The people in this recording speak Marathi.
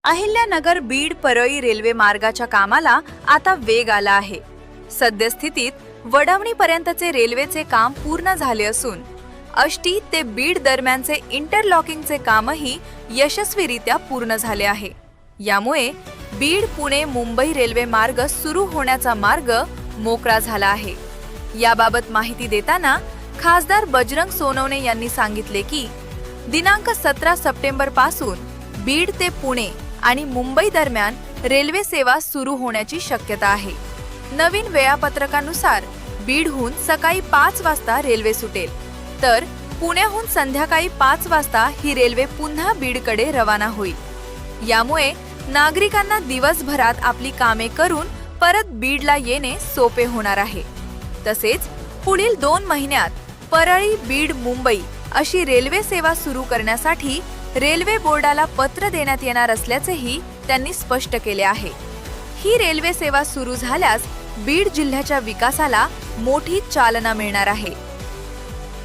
अहिल्यानगर बीड परळी रेल्वे मार्गाच्या कामाला आता वेग आला आहे। सद्यस्थितीत वडवणीपर्यंतचे रेल्वेचे काम पूर्ण झाले असून आष्टी ते बीड दरम्यानचे इंटरलॉकिंगचे कामही यशस्वीरित्या पूर्ण झाले आहे। यामुळे बीड पुणे मुंबई रेल्वे मार्ग सुरू होण्याचा मार्ग मोकळा झाला आहे। याबाबत माहिती देताना खासदार बजरंग सोनवणे यांनी सांगितले की दिनांक 17 सप्टेंबर पासून बीड ते पुणे आणि मुंबई दरम्यान रेल्वे सेवा सुरू होण्याची शक्यता आहे। नवीन वेळापत्रकानुसार बीडहून सकाळी 5 वाजता रेल्वे सुटेल, तर पुण्याहून संध्याकाळी 5 वाजता ही रेल्वे पुन्हा बीडकडे रवाना होईल। यामुळे नागरिकांना दिवसभरात आपली कामे करून परत बीडला येणे सोपे होणार आहे। तसेच पुढील 2 महिन्यात परळी बीड मुंबई अशी रेल्वे सेवा सुरू करण्यासाठी रेल्वे बोर्डाला पत्र देण्यात येणार असल्याचेही त्यांनी स्पष्ट केले आहे। ही रेल्वे सेवा सुरू झाल्यास बीड जिल्ह्याच्या विकासाला मोठी चालना मिळणार आहे।